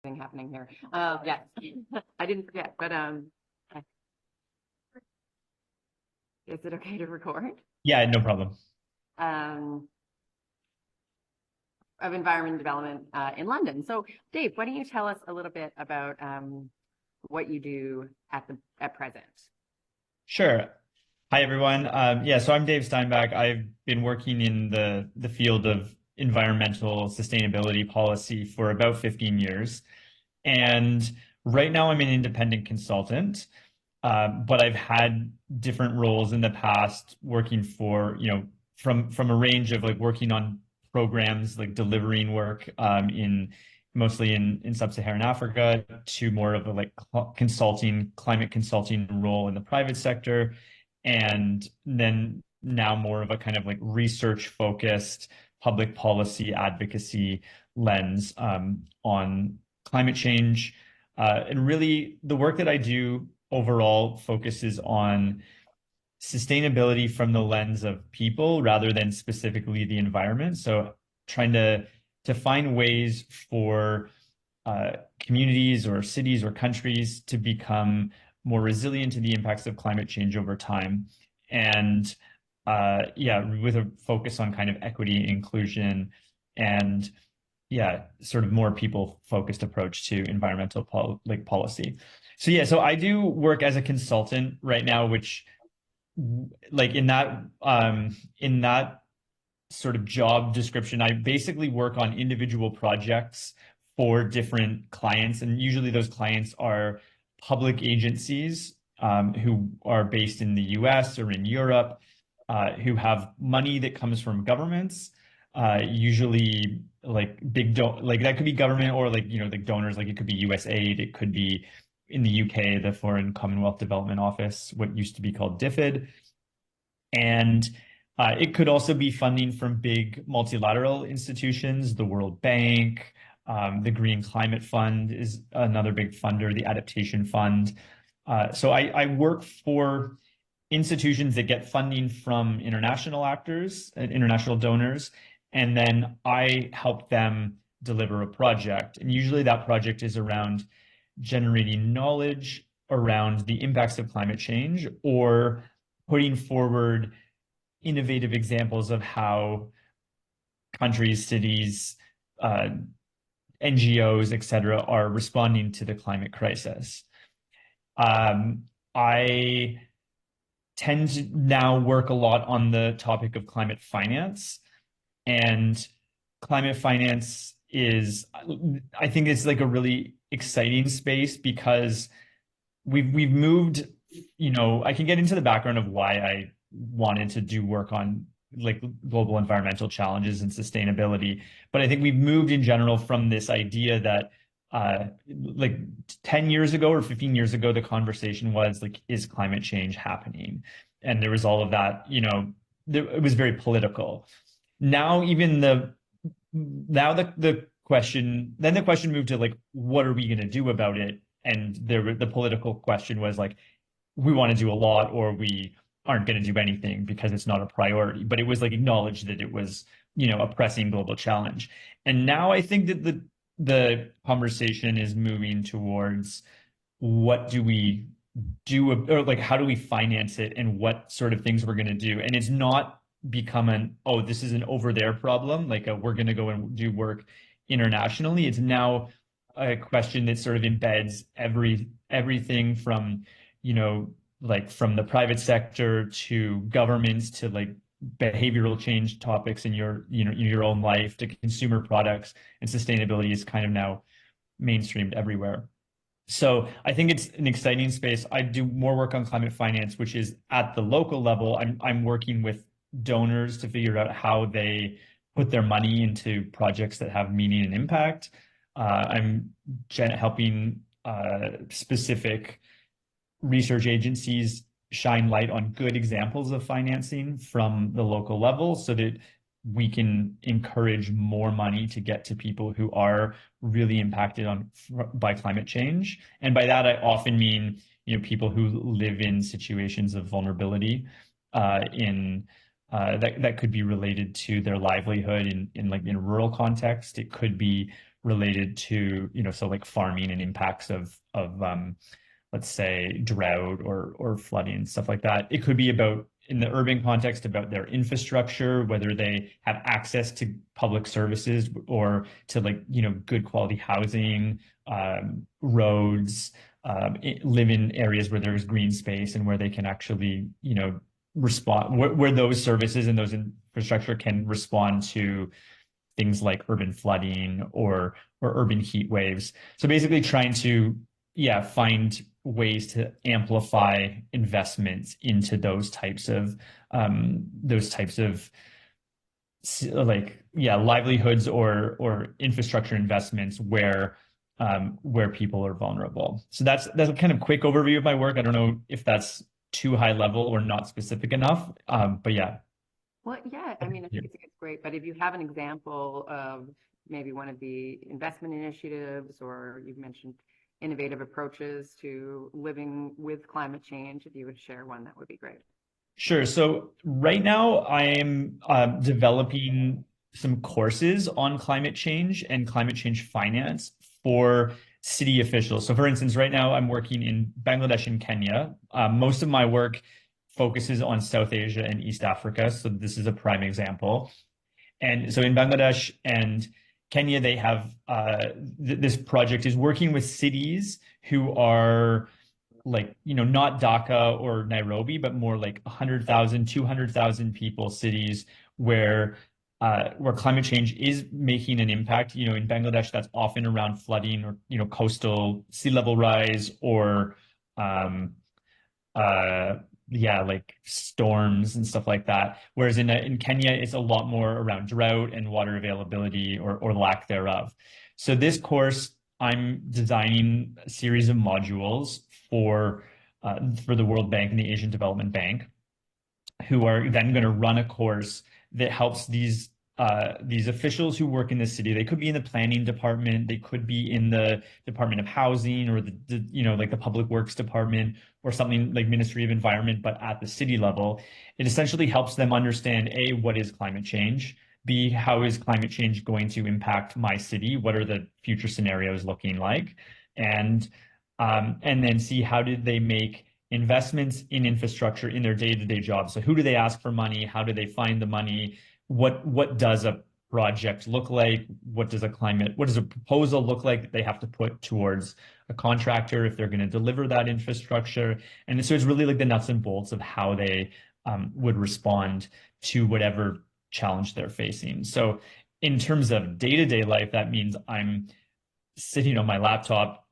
happening here. Yes, I didn't forget, but is it okay to record? Yeah, no problem. Um, of environment development in London. So, Dave, why don't you tell us a little bit about what you do at present? Sure. Hi, everyone. So I'm Dave Steinbach. I've been working in the field of environmental sustainability policy for about 15 years. And right now I'm an independent consultant, but I've had different roles in the past working for, from a range of like working on programs, like delivering work in mostly in sub-Saharan Africa to more of a like consulting, climate consulting role in the private sector. And then now more of a kind of like research focused public policy advocacy lens on climate change. And really, the work that I do overall focuses on sustainability from the lens of people rather than specifically the environment. So trying to find ways for communities or cities or countries to become more resilient to the impacts of climate change over time. And with a focus on kind of equity, inclusion, and sort of more people focused approach to environmental policy. So I do work as a consultant right now, which like in that sort of job description, I basically work on individual projects for different clients, and usually those clients are public agencies who are based in the US or in Europe, who have money that comes from governments, usually like like that could be government or like like donors, like it could be USAID, it could be in the UK, the Foreign Commonwealth Development Office, what used to be called DFID. And it could also be funding from big multilateral institutions, the World Bank, the Green Climate Fund is another big funder, the Adaptation Fund. So I work for institutions that get funding from international actors and international donors, and then I help them deliver a project. And usually that project is around generating knowledge around the impacts of climate change or putting forward innovative examples of how countries, cities, NGOs, et cetera, are responding to the climate crisis. I tend to now work a lot on the topic of climate finance. And climate finance is, I think it's like a really exciting space because we've moved, I can get into the background of why I wanted to do work on like global environmental challenges and sustainability. But I think we've moved in general from this idea that like 10 years ago or 15 years ago, the conversation was like, is climate change happening? And there was all of that, it was very political. Now, the question, then the question moved to like, what are we going to do about it? And the political question was like, we want to do a lot or we aren't going to do anything because it's not a priority. But it was like acknowledged that it was, a pressing global challenge. And now I think that the conversation is moving towards what do we do, or like how do we finance it and what sort of things we're going to do. And it's not become this is an over there problem, like we're going to go and do work internationally. It's now a question that sort of embeds everything from, like from the private sector to governments to like behavioral change topics in your own life to consumer products, and sustainability is kind of now mainstreamed everywhere. So I think it's an exciting space. I do more work on climate finance, which is at the local level. I'm working with donors to figure out how they put their money into projects that have meaning and impact. I'm helping specific research agencies shine light on good examples of financing from the local level so that we can encourage more money to get to people who are really impacted by climate change. And by that, I often mean, people who live in situations of vulnerability that could be related to their livelihood in rural context. It could be related to, so like farming and impacts of let's say drought or flooding and stuff like that. It could be about, in the urban context, about their infrastructure, whether they have access to public services or to like, good quality housing, roads, live in areas where there's green space and where they can actually, respond, where those services and those infrastructure can respond to things like urban flooding or urban heat waves. So basically trying to, find ways to amplify investments into those types of livelihoods or infrastructure investments where people are vulnerable. So that's a kind of quick overview of my work. I don't know if that's too high level or not specific enough, but yeah. Well, yeah, I mean, I think it's great, but if you have an example of maybe one of the investment initiatives, or you've mentioned innovative approaches to living with climate change, if you would share one, that would be great. Sure. So right now I'm developing some courses on climate change and climate change finance for city officials. So for instance, right now I'm working in Bangladesh and Kenya. Most of my work focuses on South Asia and East Africa. So this is a prime example. And so in Bangladesh and Kenya, they have this project is working with cities who are like, not Dhaka or Nairobi, but more like 100,000, 200,000 people cities where climate change is making an impact. In Bangladesh, that's often around flooding or, coastal sea level rise or like storms and stuff like that. Whereas in Kenya, it's a lot more around drought and water availability or lack thereof. So this course, I'm designing a series of modules for the World Bank and the Asian Development Bank, who are then going to run a course that helps these officials who work in the city. They could be in the planning department, they could be in the Department of Housing or like the Public Works Department or something like Ministry of Environment, but at the city level. It essentially helps them understand, A, what is climate change? B, how is climate change going to impact my city? What are the future scenarios looking like? And then C, how did they make investments in infrastructure in their day-to-day jobs? So who do they ask for money? How do they find the money? What does a project look like? What does a proposal look like that they have to put towards a contractor if they're going to deliver that infrastructure? And so it's really like the nuts and bolts of how they would respond to whatever challenge they're facing. So in terms of day-to-day life, that means I'm sitting on my laptop,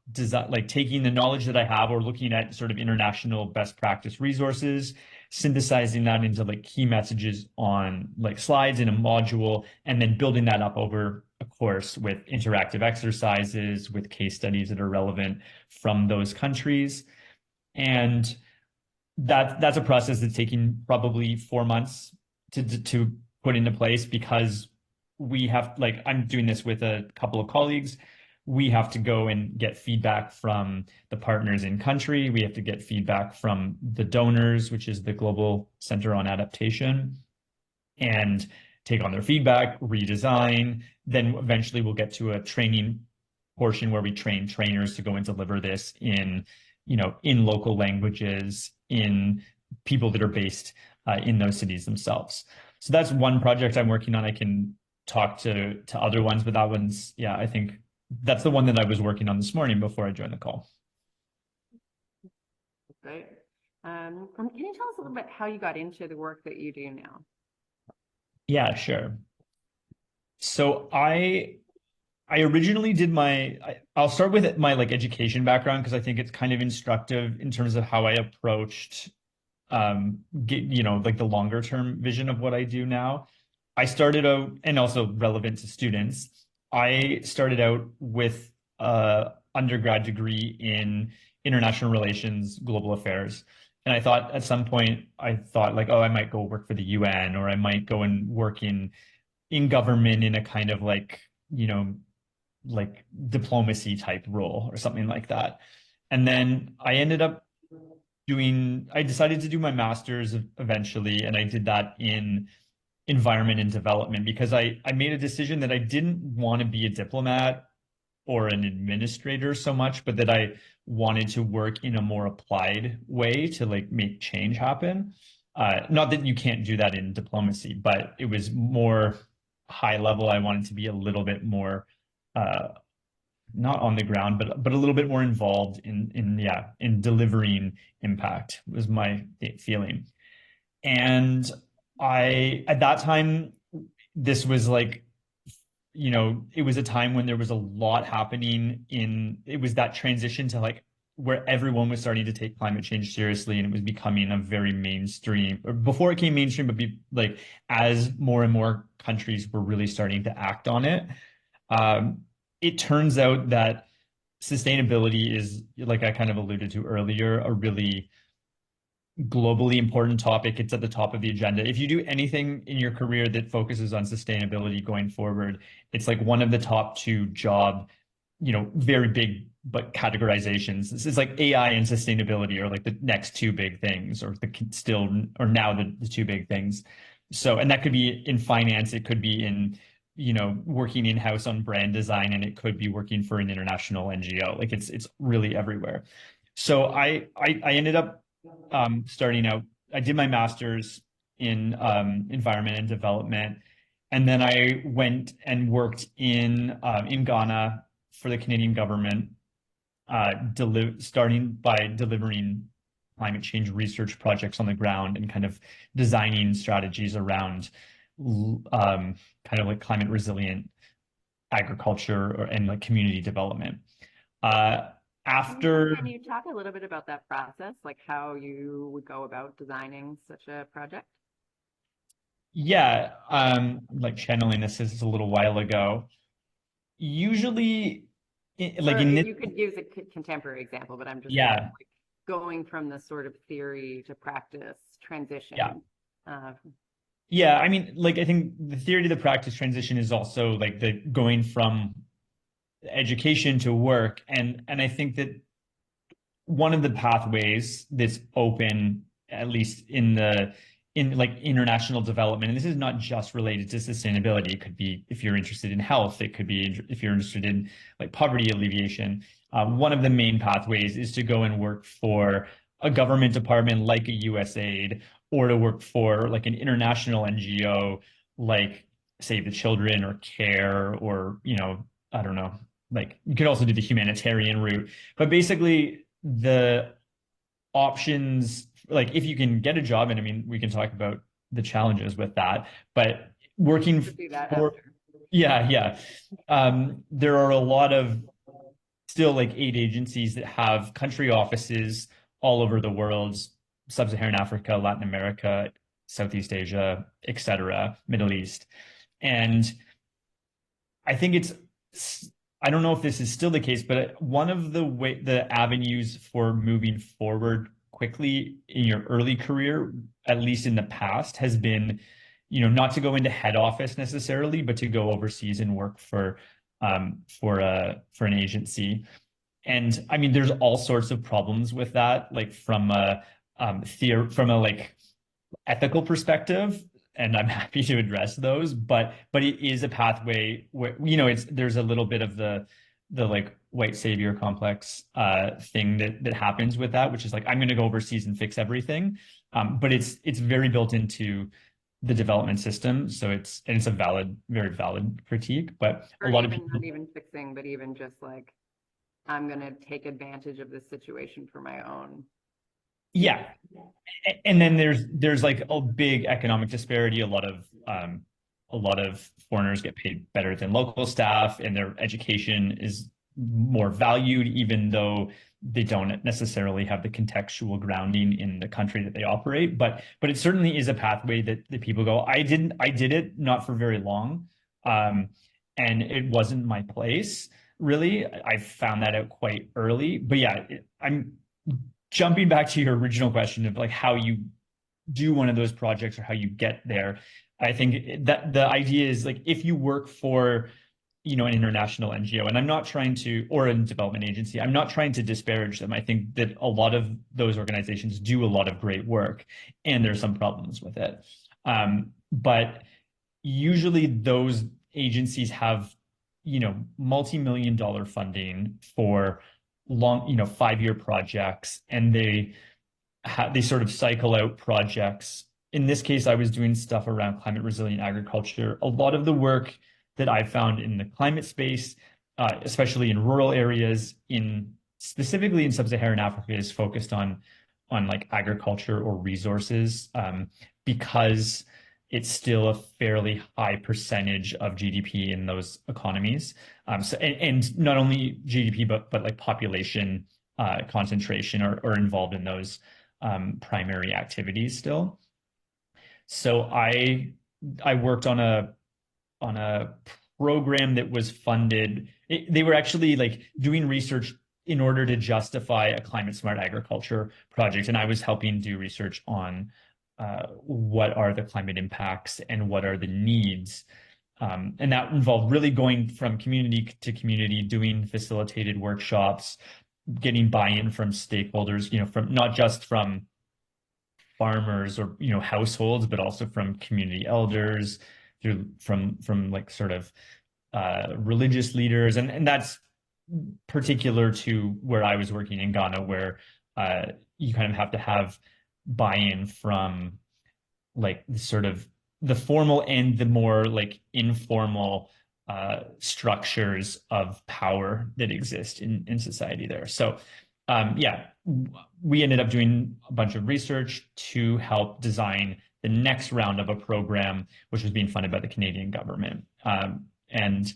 taking the knowledge that I have or looking at sort of international best practice resources, synthesizing that into like key messages on like slides in a module, and then building that up over a course with interactive exercises, with case studies that are relevant from those countries. And that's a process that's taking probably 4 months to put into place, because we have, like, I'm doing this with a couple of colleagues. We have to go and get feedback from the partners in country. We have to get feedback from the donors, which is the Global Center on Adaptation, and take on their feedback, redesign. Then eventually we'll get to a training portion where we train trainers to go and deliver this in local languages, in people that are based in those cities themselves. So that's one project I'm working on. I can talk to other ones, but that one's, I think that's the one that I was working on this morning before I joined the call. Great. Can you tell us a little bit how you got into the work that you do now? Yeah, sure. So I originally did I'll start with my like education background, because I think it's kind of instructive in terms of how I approached like the longer term vision of what I do now. I started out, and also relevant to students, I started out with a undergrad degree in international relations, global affairs. And I thought at some point, like, oh, I might go work for the UN, or I might go and work in government in a kind of like, like diplomacy type role or something like that. And then I decided to do my master's eventually, and I did that in environment and development, because I made a decision that I didn't want to be a diplomat or an administrator so much, but that I wanted to work in a more applied way to like make change happen. Not that you can't do that in diplomacy, but it was more high level. I wanted to be a little bit more not on the ground, but a little bit more involved in delivering impact was my feeling. And I at that time, this was like, it was a time when there was a lot happening it was that transition to like where everyone was starting to take climate change seriously, and it was becoming a very mainstream, or before it came mainstream, but like as more and more countries were really starting to act on it. It turns out that sustainability is, like I kind of alluded to earlier, a really globally important topic. It's at the top of the agenda. If you do anything in your career that focuses on sustainability going forward, it's like one of the top two job, very big but categorizations. This is like AI and sustainability are like the next two big things, or now the two big things. So, and that could be in finance, it could be in, working in-house on brand design, and it could be working for an international NGO. Like it's really everywhere. So I ended up starting out. I did my master's in environment and development, and then I went and worked in Ghana for the Canadian government, starting by delivering climate change research projects on the ground and kind of designing strategies around kind of like climate resilient agriculture and like community development. Can you talk a little bit about that process, like how you would go about designing such a project? Yeah, like channeling this is a little while ago. Usually, like you could use a contemporary example, but I'm just yeah, like going from the sort of theory to practice transition. Yeah. Yeah, I mean, like I think the theory to the practice transition is also like the going from education to work, and I think that one of the pathways that's open, at least in like international development, and this is not just related to sustainability. It could be if you're interested in health. It could be if you're interested in like poverty alleviation. One of the main pathways is to go and work for a government department like a USAID, or to work for like an international NGO like Save the Children or CARE, or I don't know. Like you could also do the humanitarian route, but basically the options, like if you can get a job, and I mean we can talk about the challenges with that, but working for yeah, there are a lot of still like aid agencies that have country offices all over the world: sub-Saharan Africa, Latin America, Southeast Asia, etc., Middle East. And I think I don't know if this is still the case, but one of the avenues for moving forward quickly in your early career, at least in the past, has been, not to go into head office necessarily, but to go overseas and work for an agency. And I mean, there's all sorts of problems with that, like from a like ethical perspective, and I'm happy to address those. But it is a pathway where there's a little bit of the like white savior complex thing that happens with that, which is like I'm going to go overseas and fix everything. But it's very built into the development system, so it's a very valid critique. But a lot of people, not even fixing, but even just like I'm going to take advantage of this situation for my own. Yeah. And then there's like a big economic disparity. A lot of foreigners get paid better than local staff, and their education is more valued, even though they don't necessarily have the contextual grounding in the country that they operate. But it certainly is a pathway that people go. I did it not for very long, and it wasn't my place really. I found that out quite early. But yeah, I'm jumping back to your original question of like how you do one of those projects or how you get there. I think that the idea is like if you work for an international NGO, and I'm not trying to, or a development agency, I'm not trying to disparage them. I think that a lot of those organizations do a lot of great work, and there's some problems with it. But usually those agencies have multi-million-dollar funding for long, 5-year projects, and they sort of cycle out projects. In this case, I was doing stuff around climate resilient agriculture. A lot of the work that I found in the climate space, especially in rural areas, specifically in sub-Saharan Africa, is focused on like agriculture or resources, because it's still a fairly high percentage of GDP in those economies. And not only GDP, but like population concentration are involved in those primary activities still. So I worked on a program that was funded. They were actually like doing research in order to justify a climate smart agriculture project, and I was helping do research on what are the climate impacts and what are the needs. And that involved really going from community to community, doing facilitated workshops, getting buy-in from stakeholders, from not just from farmers or households, but also from community elders, from like sort of religious leaders, and that's particular to where I was working in Ghana, where you kind of have to have buy-in from like sort of the formal and the more like informal structures of power that exist in society there. So yeah, we ended up doing a bunch of research to help design the next round of a program, which was being funded by the Canadian government. And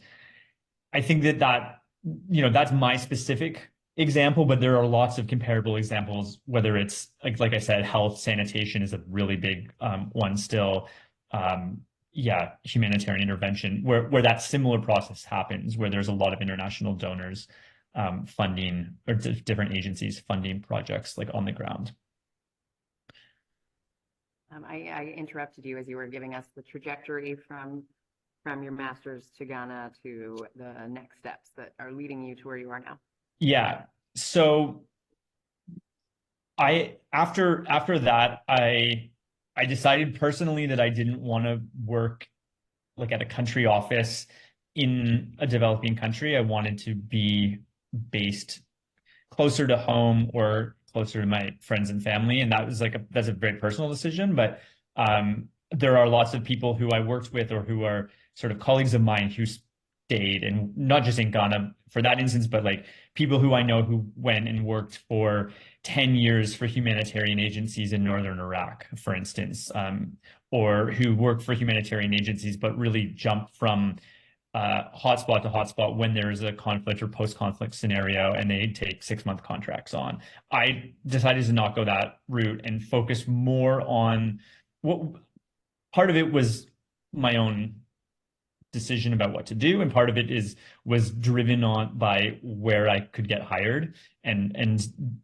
I think that's my specific example, but there are lots of comparable examples, whether it's like I said, health, sanitation is a really big one still. Yeah, humanitarian intervention, where that similar process happens, where there's a lot of international donors funding, or different agencies funding projects like on the ground. I interrupted you as you were giving us the trajectory from your master's to Ghana to the next steps that are leading you to where you are now. Yeah. So after that, I decided personally that I didn't want to work like at a country office in a developing country. I wanted to be based closer to home or closer to my friends and family. And that's a very personal decision, but there are lots of people who I worked with or who are sort of colleagues of mine who stayed, and not just in Ghana for that instance, but like people who I know who went and worked for 10 years for humanitarian agencies in northern Iraq, for instance, or who worked for humanitarian agencies, but really jumped from hotspot to hotspot when there's a conflict or post-conflict scenario, and they take 6-month contracts on. I decided to not go that route and focus more on what part of it was my own decision about what to do, and part of it was driven on by where I could get hired, and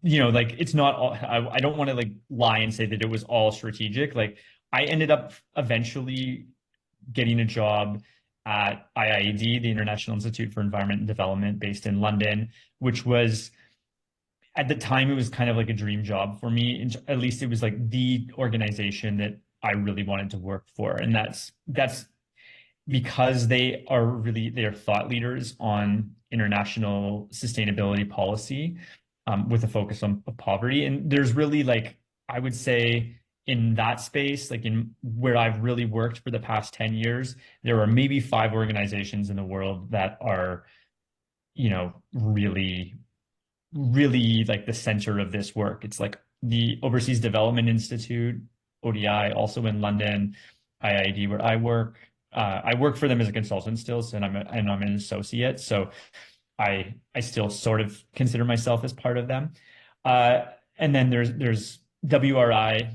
like it's not all, I don't want to like lie and say that it was all strategic. Like I ended up eventually getting a job at IIED, the International Institute for Environment and Development, based in London, which was, at the time, it was kind of like a dream job for me. At least it was like the organization that I really wanted to work for. And that's because they are thought leaders on international sustainability policy, with a focus on poverty. And there's really, like, I would say, in that space, like in where I've really worked for the past 10 years, there are maybe 5 organizations in the world that are, really, really like the center of this work. It's like the Overseas Development Institute, ODI, also in London, IIED, where I work. I work for them as a consultant still, and I'm an associate. So I still sort of consider myself as part of them. And then there's WRI,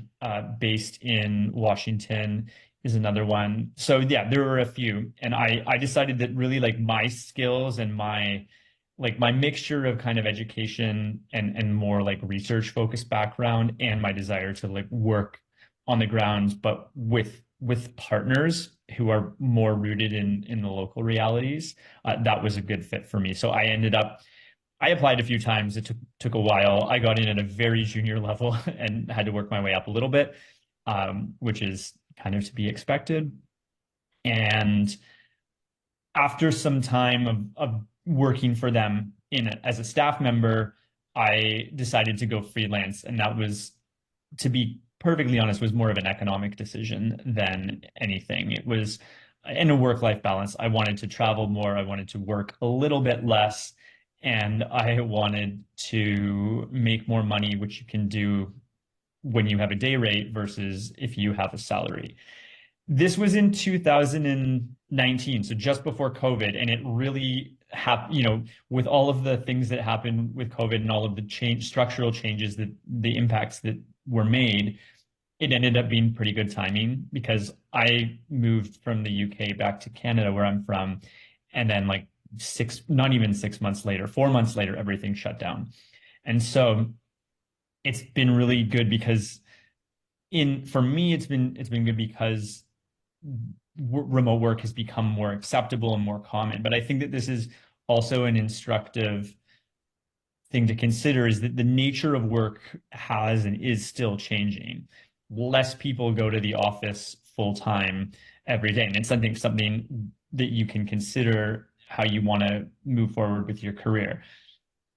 based in Washington, is another one. So yeah, there were a few, and I decided that really, like, my skills and my mixture of kind of education and more like research focused background, and my desire to like work on the ground, but with partners who are more rooted in the local realities, that was a good fit for me. So I applied a few times. It took a while. I got in at a very junior level and had to work my way up a little bit, which is kind of to be expected. And after some time of working for them as a staff member, I decided to go freelance. And that was, to be perfectly honest, was more of an economic decision than anything. It was in a work-life balance. I wanted to travel more. I wanted to work a little bit less. And I wanted to make more money, which you can do when you have a day rate versus if you have a salary. This was in 2019, so just before COVID, and it really happened, with all of the things that happened with COVID and all of the structural changes, that the impacts that were made, it ended up being pretty good timing because I moved from the UK back to Canada, where I'm from, and then like not even 6 months later, 4 months later, everything shut down. And so it's been really good because for me, it's been good because remote work has become more acceptable and more common. But I think that this is also an instructive thing to consider, is that the nature of work has and is still changing. Less people go to the office full time every day. And it's something that you can consider how you want to move forward with your career.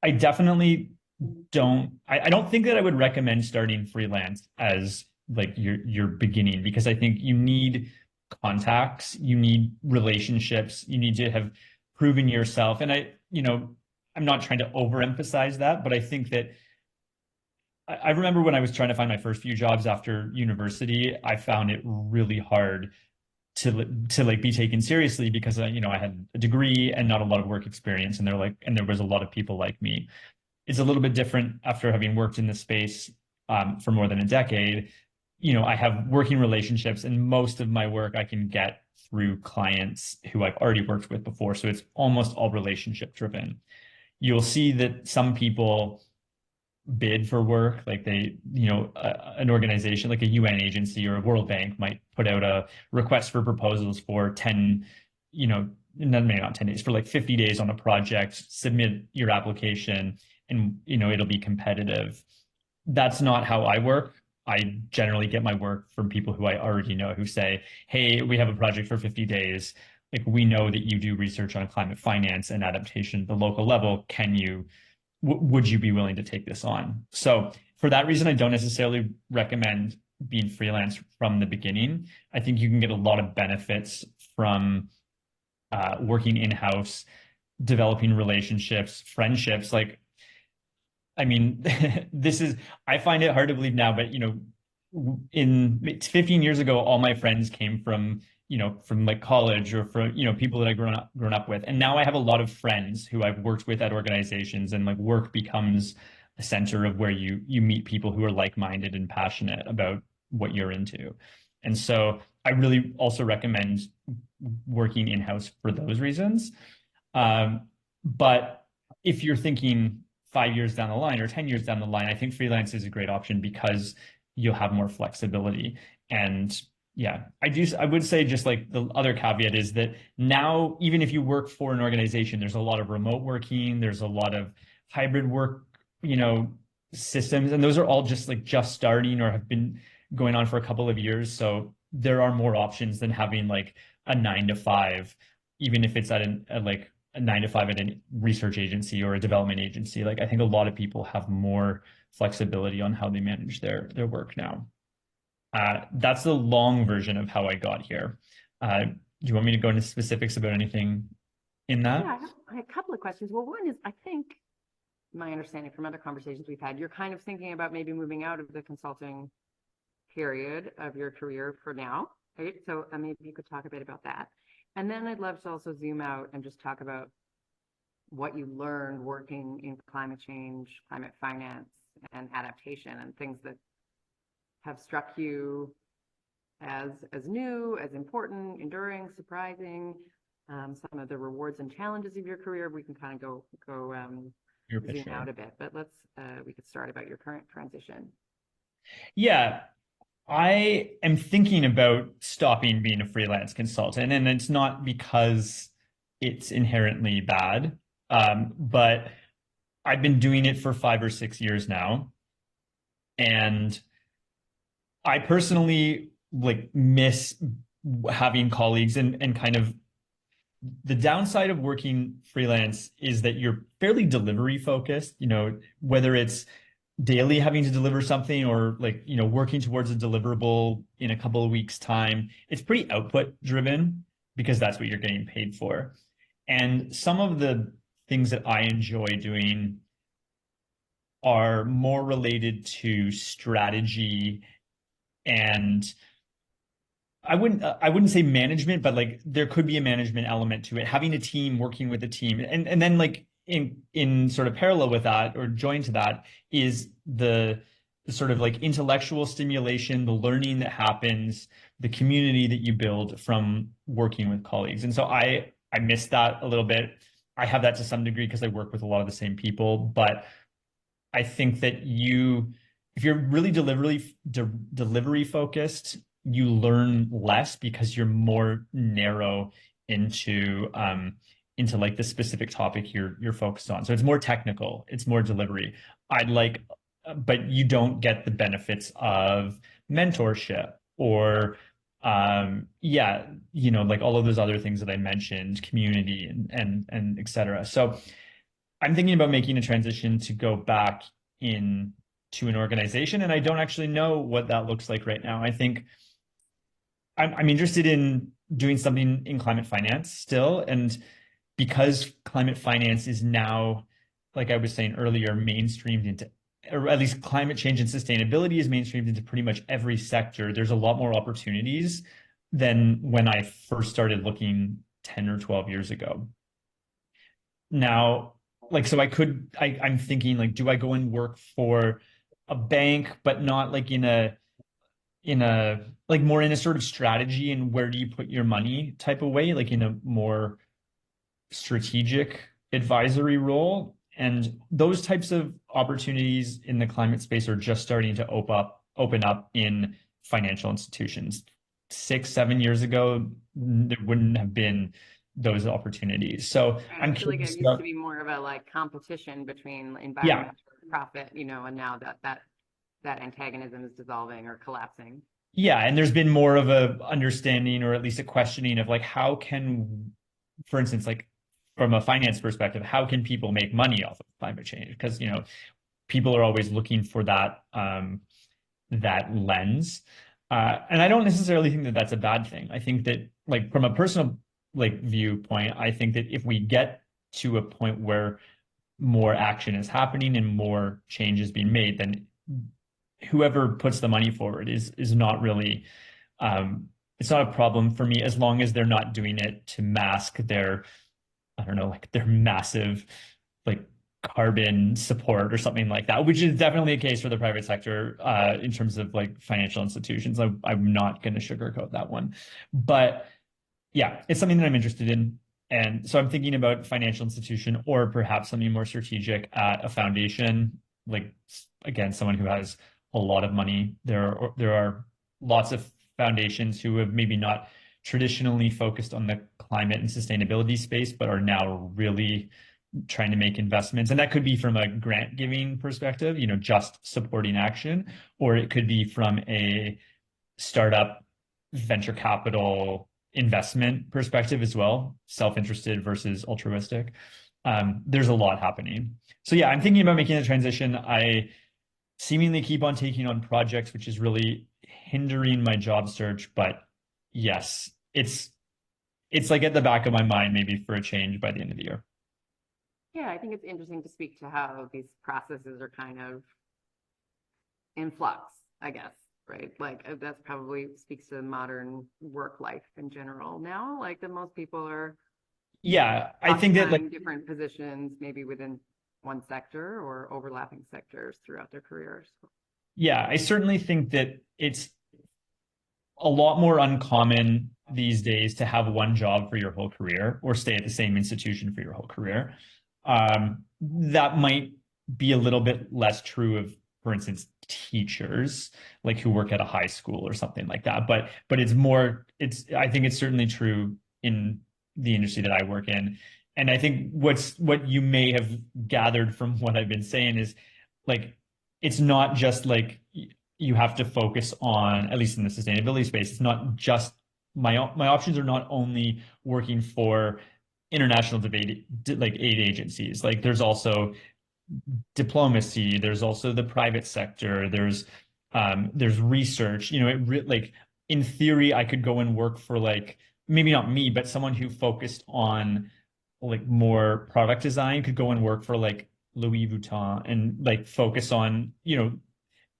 I definitely I don't think that I would recommend starting freelance as like your beginning, because I think you need contacts, you need relationships, you need to have proven yourself. And I'm not trying to overemphasize that, but I think that I remember when I was trying to find my first few jobs after university, I found it really hard to like be taken seriously because I had a degree and not a lot of work experience, and there was a lot of people like me. It's a little bit different after having worked in this space for more than a decade. I have working relationships, and most of my work I can get through clients who I've already worked with before. So it's almost all relationship driven. You'll see that some people bid for work, like an organization like a UN agency or a World Bank might put out a request for proposals for 10, maybe not 10 days, for like 50 days on a project, submit your application, and it'll be competitive. That's not how I work. I generally get my work from people who I already know, who say, hey, we have a project for 50 days. Like, we know that you do research on climate finance and adaptation at the local level. Would you be willing to take this on? So for that reason, I don't necessarily recommend being freelance from the beginning. I think you can get a lot of benefits from working in-house, developing relationships, friendships. Like, I mean, I find it hard to believe now, but in 15 years ago, all my friends came from like college or from, people that I grown up with. And now I have a lot of friends who I've worked with at organizations, and like work becomes a center of where you meet people who are like-minded and passionate about what you're into. And so I really also recommend working in-house for those reasons. But if you're thinking 5 years down the line or 10 years down the line, I think freelance is a great option because you'll have more flexibility. And yeah, I would say, just like the other caveat is that now, even if you work for an organization, there's a lot of remote working, there's a lot of hybrid work, systems, and those are all just starting or have been going on for a couple of years. So there are more options than having like a 9 to 5, even if it's at a 9 to 5 at a research agency or a development agency. Like, I think a lot of people have more flexibility on how they manage their work now. That's the long version of how I got here. Do you want me to go into specifics about anything in that? Yeah, I have a couple of questions. Well, one is, I think my understanding from other conversations we've had, you're kind of thinking about maybe moving out of the consulting period of your career for now, right? So maybe you could talk a bit about that. And then I'd love to also zoom out and just talk about what you learned working in climate change, climate finance, and adaptation, and things that have struck you as new, as important, enduring, surprising, some of the rewards and challenges of your career. We can kind of go zoom out a bit, but we could start about your current transition. Yeah, I am thinking about stopping being a freelance consultant, and it's not because it's inherently bad, but I've been doing it for 5 or 6 years now, and I personally miss having colleagues and kind of the downside of working freelance is that you're fairly delivery focused, whether it's daily having to deliver something or like, working towards a deliverable in a couple of weeks' time. It's pretty output driven because that's what you're getting paid for. And some of the things that I enjoy doing are more related to strategy and I wouldn't say management, but like there could be a management element to it, having a team, working with a team. And then like in sort of parallel with that or joined to that is the sort of like intellectual stimulation, the learning that happens, the community that you build from working with colleagues. And so I miss that a little bit. I have that to some degree because I work with a lot of the same people, but I think that if you're really delivery focused, you learn less because you're more narrow into like the specific topic you're focused on. So it's more technical, it's more delivery. But you don't get the benefits of mentorship or like all of those other things that I mentioned, community and et cetera. So I'm thinking about making a transition to go back into an organization, and I don't actually know what that looks like right now. I think I'm interested in doing something in climate finance still, and because climate finance is now, like I was saying earlier, mainstreamed into, or at least climate change and sustainability is mainstreamed into pretty much every sector. There's a lot more opportunities than when I first started looking 10 or 12 years ago. Now, like, so I'm thinking like, do I go and work for a bank, but not like like more in a sort of strategy and where do you put your money type of way, like in a more strategic advisory role. And those types of opportunities in the climate space are just starting to open up in financial institutions. 6-7 years ago, there wouldn't have been those opportunities. So I'm I feel like it curious used to be more of a like competition between environment and profit, and now that antagonism is dissolving or collapsing. Yeah, and there's been more of a understanding or at least a questioning of like for instance, like from a finance perspective, how can people make money off of climate change? Because people are always looking for that that lens, and I don't necessarily think that that's a bad thing. I think that like from a personal like viewpoint, I think that if we get to a point where more action is happening and more change is being made, then whoever puts the money forward is not really it's not a problem for me as long as they're not doing it to mask their, I don't know, like their massive like carbon support or something like that, which is definitely a case for the private sector in terms of like financial institutions. I'm not going to sugarcoat that one, but yeah, it's something that I'm interested in. And so I'm thinking about financial institution or perhaps something more strategic at a foundation, like again, someone who has a lot of money. There are lots of foundations who have maybe not traditionally focused on the climate and sustainability space, but are now really trying to make investments. And that could be from a grant giving perspective, just supporting action, or it could be from a startup venture capital investment perspective as well, self-interested versus altruistic. There's a lot happening. So yeah, I'm thinking about making a transition. I seemingly keep on taking on projects, which is really hindering my job search. But yes, it's like at the back of my mind, maybe for a change by the end of the year. Yeah, I think it's interesting to speak to how these processes are kind of in flux, I guess, right? Like that's probably speaks to modern work life in general now. Like that most people are I think that like different positions, maybe within one sector or overlapping sectors throughout their careers. Yeah, I certainly think that it's a lot more uncommon these days to have one job for your whole career or stay at the same institution for your whole career. That might be a little bit less true of, for instance, teachers like who work at a high school or something like that. But I think it's certainly true in the industry that I work in. And I think what you may have gathered from what I've been saying is like it's not just like you have to focus on, at least in the sustainability space, it's not just my options are not only working for international debate like aid agencies. Like there's also diplomacy, there's also the private sector, there's research. Like in theory, I could go and work for like maybe not me, but someone who focused on like more product design could go and work for like Louis Vuitton and like focus on,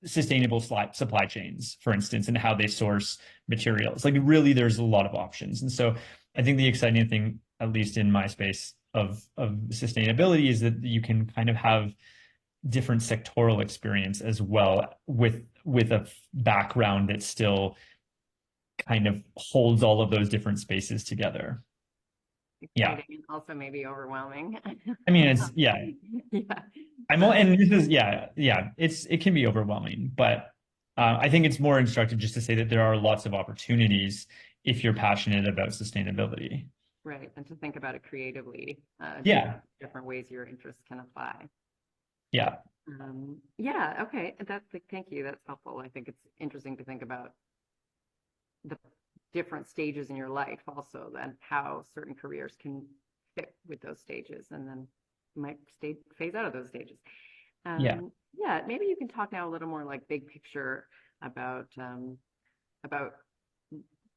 sustainable supply chains, for instance, and how they source materials. Like really, there's a lot of options. And so I think the exciting thing, at least in my space of sustainability, is that you can kind of have different sectoral experience as well with a background that still kind of holds all of those different spaces together. Exciting and also maybe overwhelming. I mean, it's yeah. Yeah. And this is it can be overwhelming, but I think it's more instructive just to say that there are lots of opportunities if you're passionate about sustainability. Right, and to think about it creatively, different ways your interests can apply. Yeah. Yeah, okay. Thank you. That's helpful. I think it's interesting to think about the different stages in your life also, then how certain careers can fit with those stages and then might phase out of those stages. Yeah. Yeah, maybe you can talk now a little more like big picture about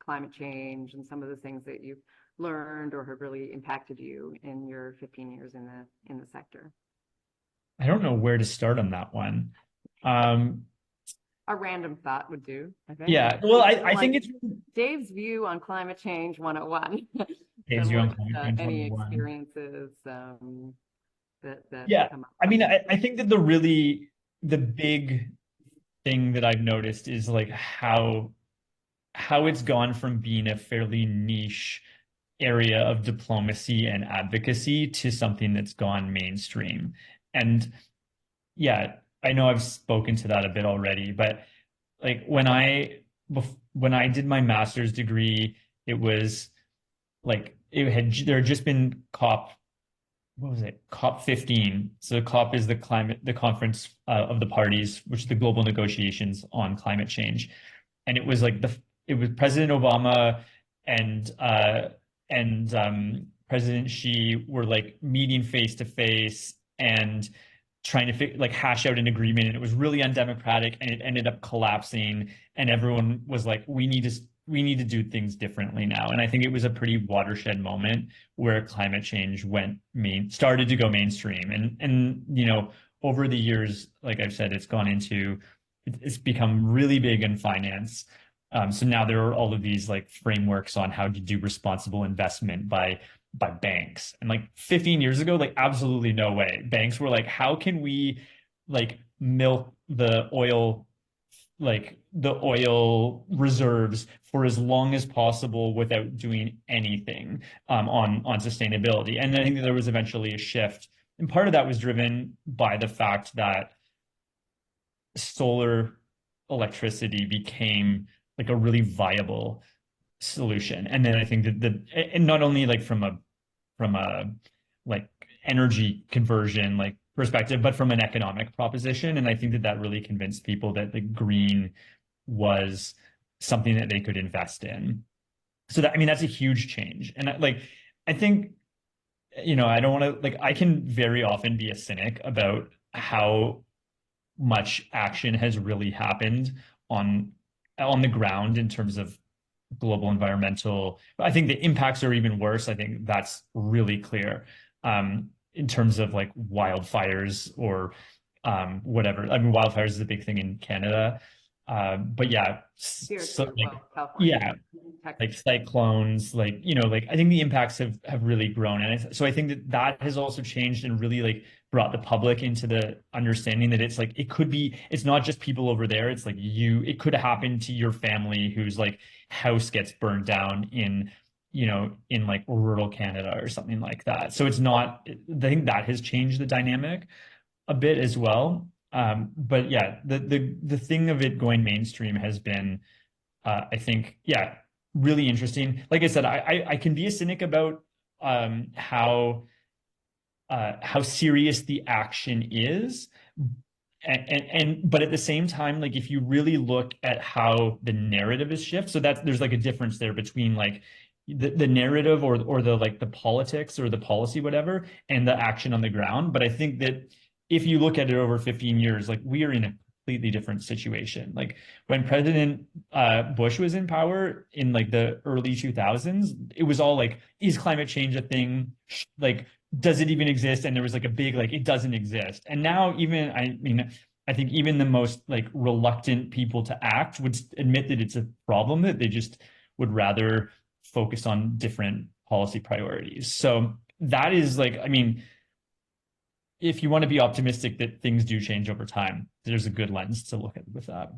climate change and some of the things that you've learned or have really impacted you in your 15 years in the sector. I don't know where to start on that one. A random thought would do, I think. Yeah, well, I think it's Dave's view on climate change 101. Dave's view on climate change any 101. experiences that Yeah, come up? I mean, I think that the big thing that I've noticed is like how it's gone from being a fairly niche area of diplomacy and advocacy to something that's gone mainstream. And yeah, I know I've spoken to that a bit already, but like when I did my master's degree, it was like there had just been COP 15. So COP is the conference of the parties, which is the global negotiations on climate change. And it was like it was President Obama and President Xi were like meeting face to face and trying to hash out an agreement, and it was really undemocratic, and it ended up collapsing, and everyone was like, we need to do things differently now. And I think it was a pretty watershed moment where climate change started to go mainstream. And over the years, like I've said, it's become really big in finance. So now there are all of these like frameworks on how to do responsible investment by banks. And like 15 years ago, like absolutely no way. Banks were like, how can we like milk the oil reserves for as long as possible without doing anything on sustainability? And I think that there was eventually a shift. And part of that was driven by the fact that solar electricity became like a really viable solution. And then I think that and not only like from a like energy conversion like perspective, but from an economic proposition. And I think that really convinced people that the green was something that they could invest in. So that, I mean, that's a huge change. And I think, I don't want to I can very often be a cynic about how much action has really happened on the ground in terms of global environmental. I think the impacts are even worse. I think that's really clear in terms of like wildfires or whatever. I mean, wildfires is a big thing in Canada. But yeah, like cyclones, like I think the impacts have really grown, and so I think that has also changed and really like brought the public into the understanding that it's like it's not just people over there. It's like it could happen to your family whose like house gets burned down in like rural Canada or something like that. So it's not. I think that has changed the dynamic a bit as well. But yeah, the thing of it going mainstream has been, I think, yeah, really interesting. Like I said, I can be a cynic about how serious the action is, But at the same time, like if you really look at how the narrative is shifted, so that's there's like a difference there between like the narrative or the like the politics or the policy, whatever, and the action on the ground. But I think that if you look at it over 15 years, like we are in a completely different situation. Like when President Bush was in power in like the early 2000s, it was all like, is climate change a thing? Like, does it even exist? And there was like a big like, it doesn't exist. And now even, I mean, I think even the most like reluctant people to act would admit that it's a problem, that they just would rather focus on different policy priorities. So that is like, I mean, if you want to be optimistic that things do change over time, there's a good lens to look at with that.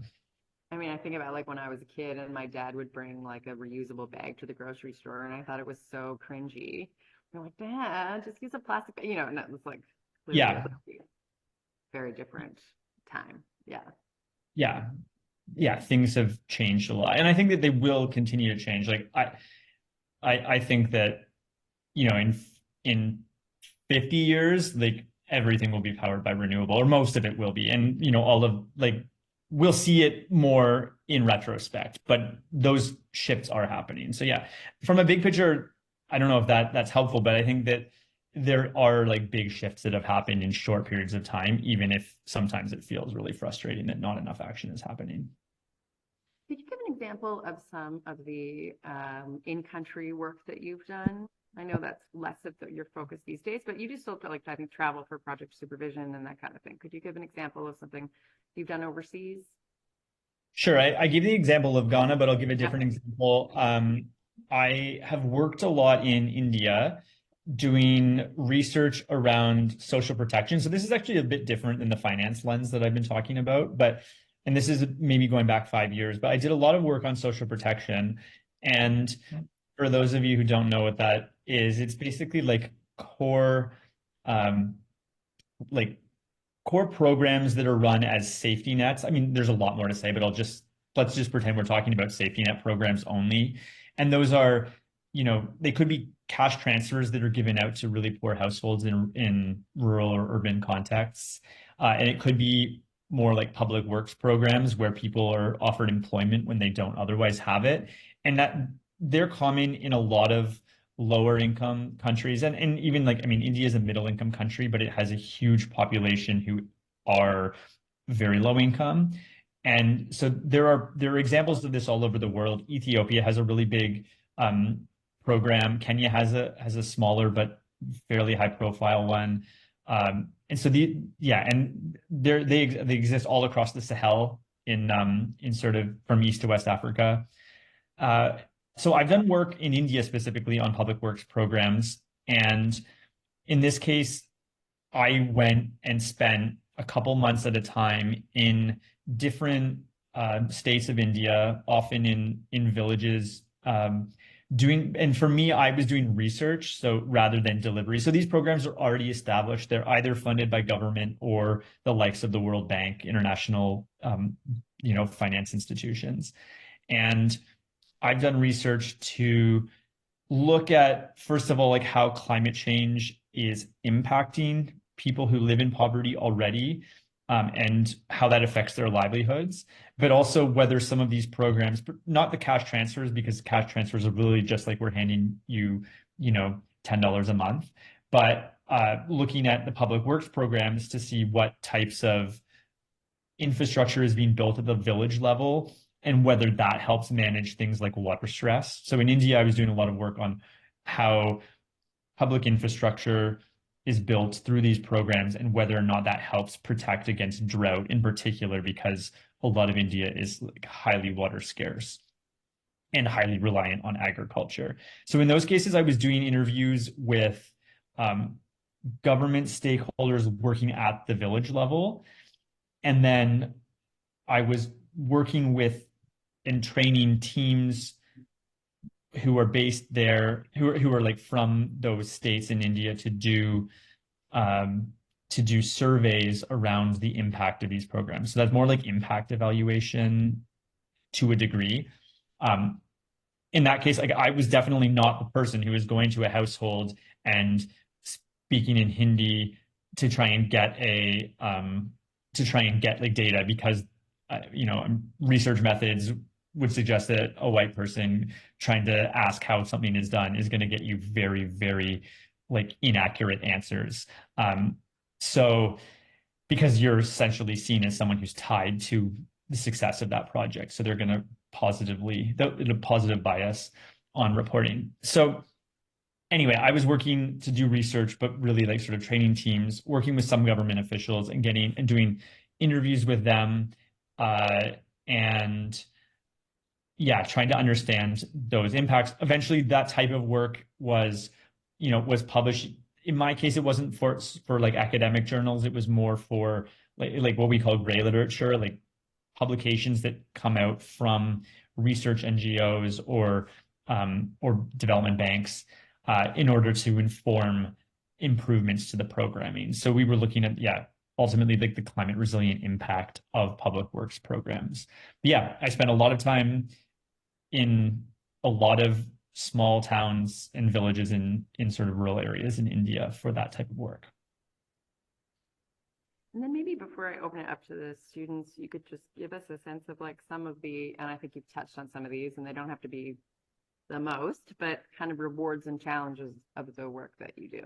I mean, I think about like when I was a kid and my dad would bring like a reusable bag to the grocery store, and I thought it was so cringy. I'm like, Dad, just use a plastic, and that was like clearly Yeah. a very different time. Yeah. Yeah. Yeah. Things have changed a lot. And I think that they will continue to change. Like I think that, in 50 years, like everything will be powered by renewable, or most of it will be. And, all of like, we'll see it more in retrospect, but those shifts are happening. So yeah, from a big picture, I don't know if that's helpful, but I think that there are like big shifts that have happened in short periods of time, even if sometimes it feels really frustrating that not enough action is happening. Could you give an example of some of the in-country work that you've done? I know that's less of your focus these days, but you do still like, I think, travel for project supervision and that kind of thing. Could you give an example of something you've done overseas? Sure. I give the example of Ghana, but I'll give a different example. I have worked a lot in India doing research around social protection. So this is actually a bit different than the finance lens that I've been talking about, and this is maybe going back 5 years, but I did a lot of work on social protection. And for those of you who don't know what that is, it's basically like um, like core programs that are run as safety nets. I mean, there's a lot more to say, but let's just pretend we're talking about safety net programs only. And those are, they could be cash transfers that are given out to really poor households in rural or urban contexts. And it could be more like public works programs where people are offered employment when they don't otherwise have it. And that they're common in a lot of lower income countries. And even like, I mean, India is a middle income country, but it has a huge population who are very low income. And so there are examples of this all over the world. Ethiopia has a really big program. Kenya has a smaller but fairly high profile one. And so and they exist all across the Sahel in sort of from East to West Africa. So I've done work in India specifically on public works programs. And in this case, I went and spent a couple months at a time in different states of India, often in villages, and for me, I was doing research, so rather than delivery. So these programs are already established. They're either funded by government or the likes of the World Bank, international, finance institutions. And I've done research to look at, first of all, like how climate change is impacting people who live in poverty already, and how that affects their livelihoods, but also whether some of these programs, not the cash transfers, because cash transfers are really just like we're handing you, $10 a month, but looking at the public works programs to see what types of infrastructure is being built at the village level and whether that helps manage things like water stress. So in India, I was doing a lot of work on how public infrastructure is built through these programs and whether or not that helps protect against drought in particular, because a lot of India is like highly water scarce and highly reliant on agriculture. So in those cases, I was doing interviews with government stakeholders working at the village level. And then I was working with and training teams who are based there, who are like from those states in India to do surveys around the impact of these programs. So that's more like impact evaluation to a degree. In that case, like I was definitely not the person who was going to a household and speaking in Hindi to try and get to try and get like data because, research methods would suggest that a white person trying to ask how something is done is going to get you very, very like inaccurate answers. So because you're essentially seen as someone who's tied to the success of that project. So they're going to a positive bias on reporting. So anyway, I was working to do research, but really like sort of training teams, working with some government officials and doing interviews with them, and yeah, trying to understand those impacts. Eventually, that type of work was published. In my case, it wasn't for like academic journals. It was more for like what we call gray literature, like publications that come out from research NGOs or development banks in order to inform improvements to the programming. So we were looking at, ultimately like the climate resilient impact of public works programs. But yeah, I spent a lot of time in a lot of small towns and villages in sort of rural areas in India for that type of work. And then maybe before I open it up to the students, you could just give us a sense of like some of the, and I think you've touched on some of these, and they don't have to be the most, but kind of rewards and challenges of the work that you do.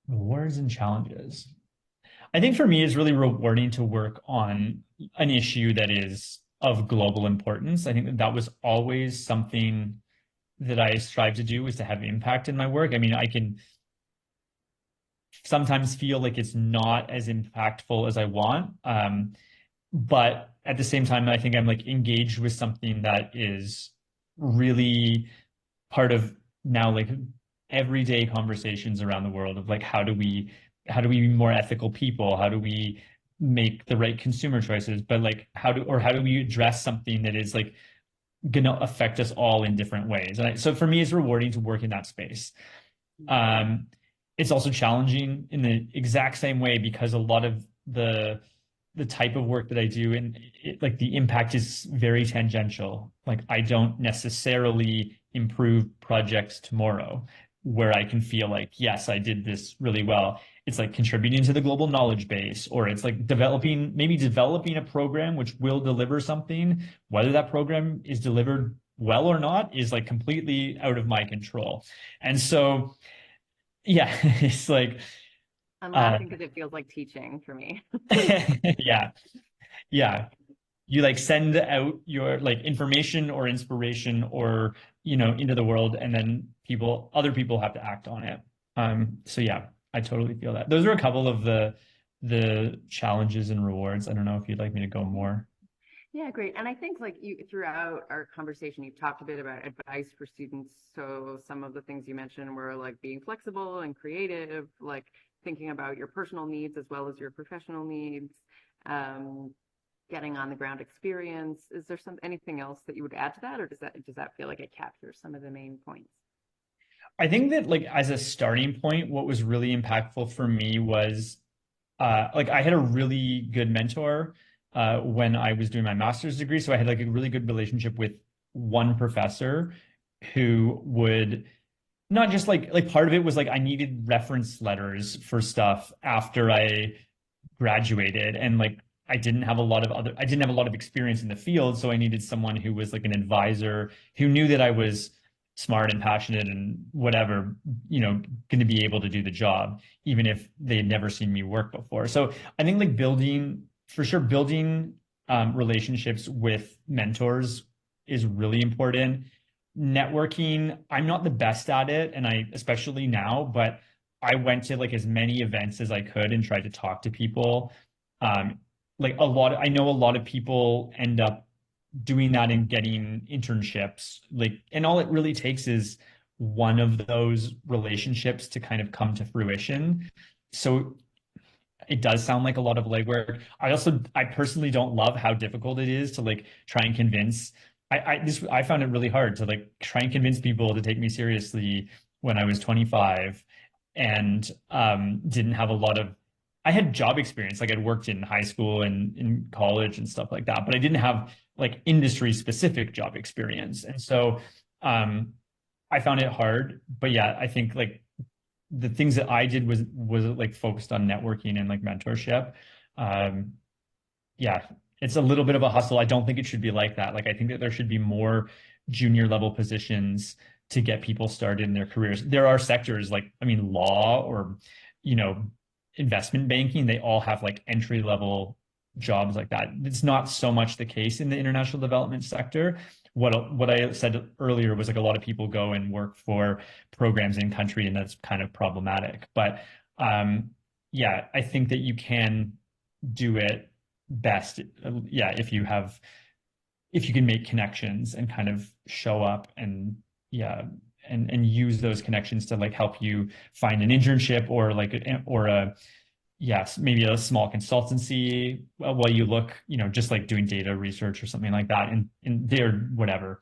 Rewards and challenges. I think for me, it's really rewarding to work on an issue that is of global importance. I think that was always something that I strive to do, is to have impact in my work. I mean, I can sometimes feel like it's not as impactful as I want. But at the same time, I think I'm like engaged with something that is really part of now like everyday conversations around the world of like, how do we be more ethical people? How do we make the right consumer choices? But like, how do we address something that is like going to affect us all in different ways? And so for me, it's rewarding to work in that space. It's also challenging in the exact same way, because a lot of the type of work that I do, and like the impact is very tangential. Like I don't necessarily improve projects tomorrow where I can feel like, yes, I did this really well. It's like contributing to the global knowledge base, or it's like developing a program which will deliver something. Whether that program is delivered well or not is like completely out of my control. And so, yeah, it's like, I'm laughing because it feels like teaching for me. yeah. You like send out your like information or inspiration or, into the world, and then other people have to act on it. So yeah, I totally feel that. Those are a couple of the challenges and rewards. I don't know if you'd like me to go more. Yeah, great. And I think like throughout our conversation, you've talked a bit about advice for students. So some of the things you mentioned were like being flexible and creative, like thinking about your personal needs as well as your professional needs, getting on the ground experience. Is there anything else that you would add to that, or does that feel like it captures some of the main points? I think that like as a starting point, what was really impactful for me was like I had a really good mentor when I was doing my master's degree. So I had like a really good relationship with one professor who would not just like part of it was like I needed reference letters for stuff after I graduated, and like I didn't have a lot of experience in the field, so I needed someone who was like an advisor who knew that I was smart and passionate and whatever, going to be able to do the job, even if they had never seen me work before. So I think like building relationships with mentors is really important. Networking, I'm not the best at it, and especially now, but I went to like as many events as I could and tried to talk to people. I know a lot of people end up doing that and getting internships, and all it really takes is one of those relationships to kind of come to fruition. So it does sound like a lot of legwork. I personally don't love how difficult it is to like try and convince. I found it really hard to like try and convince people to take me seriously when I was 25 and didn't have a lot of. I had job experience, like I'd worked in high school and in college and stuff like that, but I didn't have like industry specific job experience. And so I found it hard. But yeah, I think like the things that I did was like focused on networking and like mentorship. Yeah, it's a little bit of a hustle. I don't think it should be like that. Like, I think that there should be more junior level positions to get people started in their careers. There are sectors like, I mean, law or, you know, investment banking, they all have like entry level jobs like that. It's not so much the case in the international development sector. What I said earlier was like a lot of people go and work for programs in country, and that's kind of problematic. But yeah, I think that you can do it best, yeah, if you can make connections and kind of show up and yeah, and use those connections to like help you find an internship or like or a yes, maybe a small consultancy while you look, you know, just like doing data research or something like that, and they're whatever,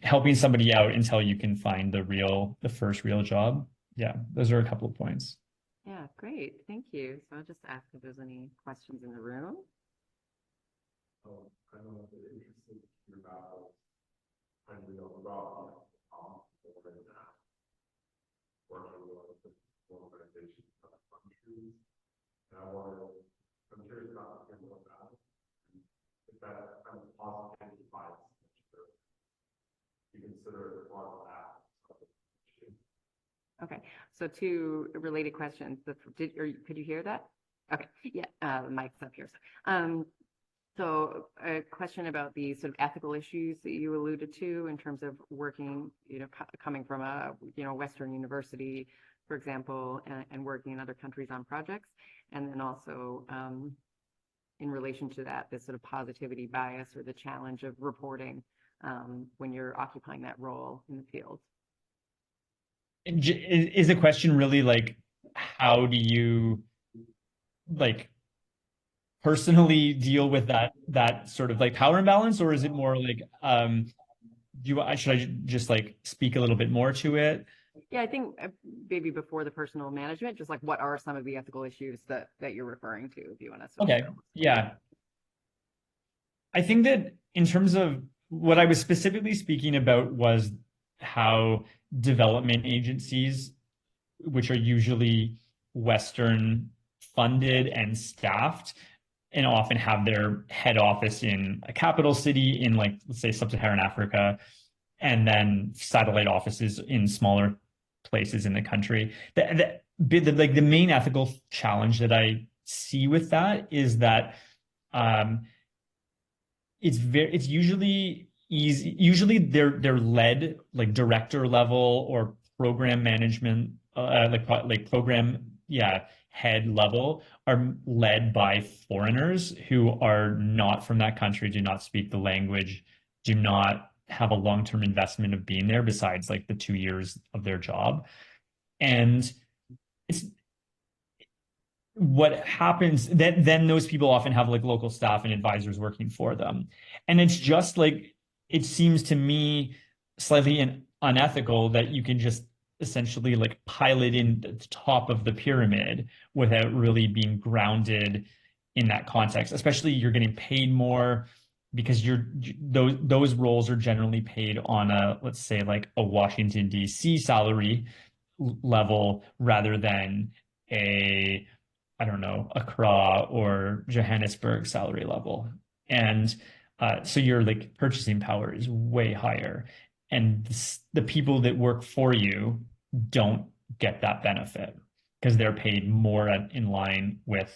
helping somebody out until you can find the first real job. Yeah, those are a couple of points. Yeah, great. Thank you. So I'll just ask if there's any questions in the room. I don't know if it's interesting to hear about kind of about working with organizations in other countries. And I'm curious about that. If that kind of positivity bias you consider a part of that. Okay, so two related questions. Could you hear that? Okay, yeah, the mic's up here. So a question about the sort of ethical issues that you alluded to in terms of working, you know, coming from a, you know, Western university, for example, and working in other countries on projects. And then also in relation to that, this sort of positivity bias or the challenge of reporting when you're occupying that role in the field. Is the question really like, how do you like personally deal with that sort of like power imbalance, or is it more like should I just like speak a little bit more to it? Yeah, I think maybe before the personal management, just like what are some of the ethical issues that you're referring to, if you want to. Okay, yeah. I think that in terms of what I was specifically speaking about was how development agencies, which are usually Western funded and staffed, and often have their head office in a capital city in, like, let's say, sub-Saharan Africa, and then satellite offices in smaller places in the country. The main ethical challenge that I see with that is that it's usually easy. Usually they're led like director level or program management, like program, yeah, head level are led by foreigners who are not from that country, do not speak the language, do not have a long-term investment of being there besides like the 2 years of their job. And it's what happens then those people often have like local staff and advisors working for them. And it's just like, it seems to me slightly unethical that you can just essentially like pilot in the top of the pyramid without really being grounded in that context. Especially you're getting paid more because those roles are generally paid on a, let's say, like a Washington DC salary level rather than a, I don't know, Accra or Johannesburg salary level. And so your like purchasing power is way higher. And the people that work for you don't get that benefit because they're paid more in line with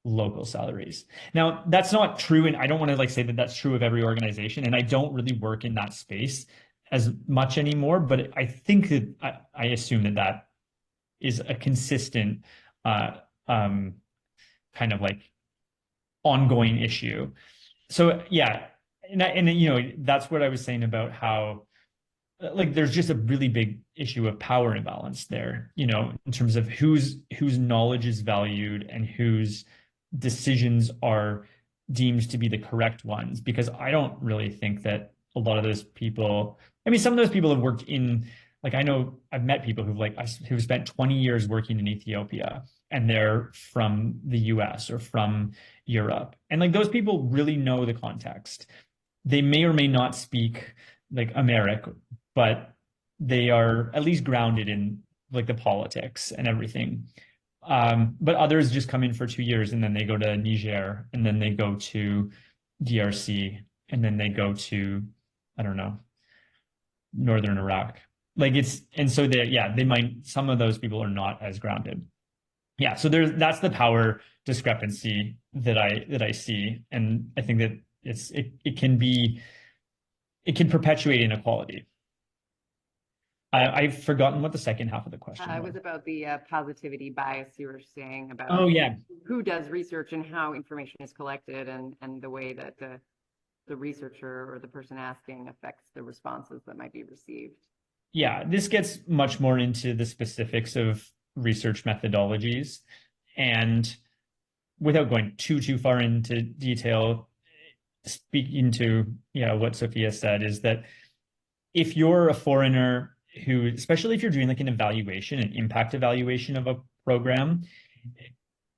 local salaries. Now, that's not true. And I don't want to like say that that's true of every organization. And I don't really work in that space as much anymore. But I think that I assume that is a consistent kind of like ongoing issue. So yeah, and you know, that's what I was saying about how like there's just a really big issue of power imbalance there, you know, in terms of whose knowledge is valued and whose decisions are deemed to be the correct ones. Because I don't really think that a lot of those people, I mean, some of those people have worked in, like, I know I've met people who've spent 20 years working in Ethiopia and they're from the US or from Europe. And like those people really know the context. They may or may not speak like Amharic, but they are at least grounded in like the politics and everything. But others just come in for 2 years and then they go to Niger and then they go to DRC and then they go to, I don't know, northern Iraq. Like and so they might, some of those people are not as grounded. Yeah, so that's the power discrepancy that I see. And I think that it can perpetuate inequality. I've forgotten what the second half of the question It was. was about the positivity bias you were saying about Oh, yeah. who does research and how information is collected and the way that the researcher or the person asking affects the responses that might be received. Yeah, this gets much more into the specifics of research methodologies. And without going too far into detail, speaking to what Sophia said is that if you're a foreigner who, especially if you're doing like an impact evaluation of a program,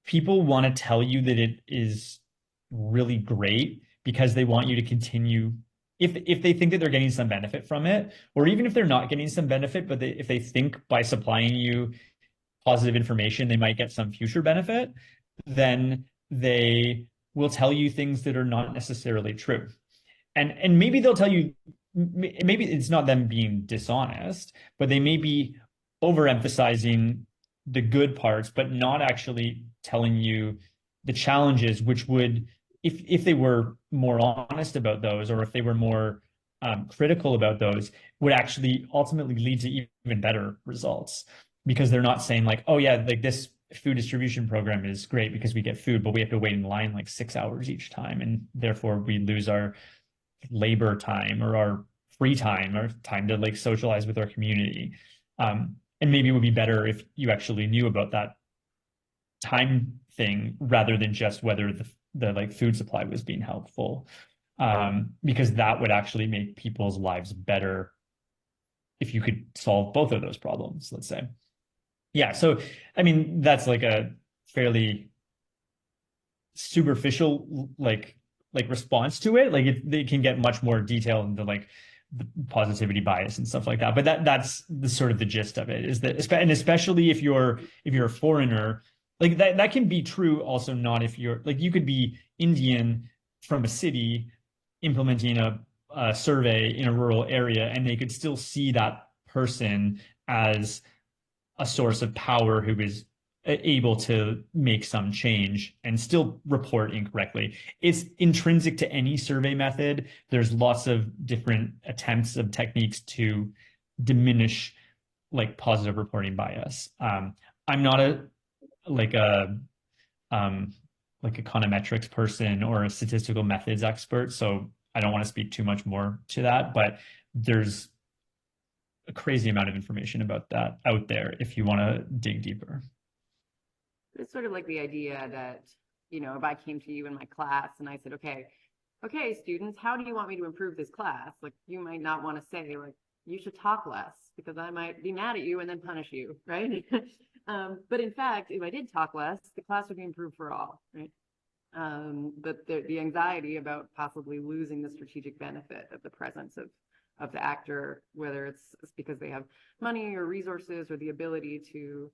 people want to tell you that it is really great because they want you to continue if they think that they're getting some benefit from it, or even if they're not getting some benefit, but if they think by supplying you positive information, they might get some future benefit, then they will tell you things that are not necessarily true. And maybe they'll tell you, maybe it's not them being dishonest, but they may be overemphasizing the good parts, but not actually telling you the challenges, which would, if they were more honest about those, or if they were more critical about those, would actually ultimately lead to even better results, because they're not saying like, oh yeah, like this food distribution program is great because we get food, but we have to wait in line like 6 hours each time, and therefore we lose our labor time or our free time or time to like socialize with our community. And maybe it would be better if you actually knew about that time thing rather than just whether the like food supply was being helpful, because that would actually make people's lives better if you could solve both of those problems, let's say. Yeah, so I mean that's like a fairly superficial like response to it. Like they can get much more detail into like the positivity bias and stuff like that. But that's the sort of the gist of it, is that, and especially if you're a foreigner, like that can be true also not if you're like, you could be Indian from a city implementing a survey in a rural area, and they could still see that person as a source of power who is able to make some change and still report incorrectly. It's intrinsic to any survey method. There's lots of different attempts of techniques to diminish like positive reporting bias. I'm not a econometrics person or a statistical methods expert, so I don't want to speak too much more to that, but there's a crazy amount of information about that out there if you want to dig deeper. It's sort of like the idea that, if I came to you in my class and I said, okay, students, how do you want me to improve this class? Like, you might not want to say, like, you should talk less because I might be mad at you and then punish you, right? But in fact, if I did talk less, the class would be improved for all, right? But the anxiety about possibly losing the strategic benefit of the presence of the actor, whether it's because they have money or resources or the ability to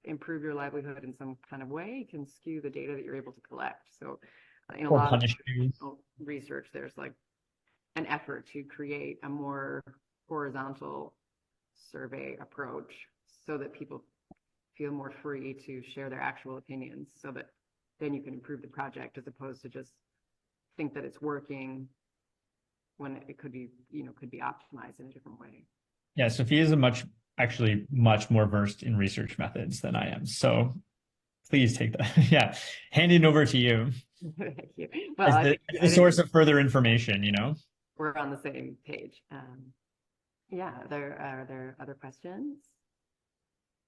improve your livelihood in some kind of way, can skew the data that you're able to collect. So in a lot of research, there's like an effort to create a more horizontal survey approach so that people feel more free to share their actual opinions, so that then you can improve the project, as opposed to just think that it's working when it could be optimized in a different way. Yeah, Sophia is actually much more versed in research methods than I am. So please take that. Yeah, hand it over to you. Thank you. Well, as the source of further information, We're on the same page. Yeah, are there other questions?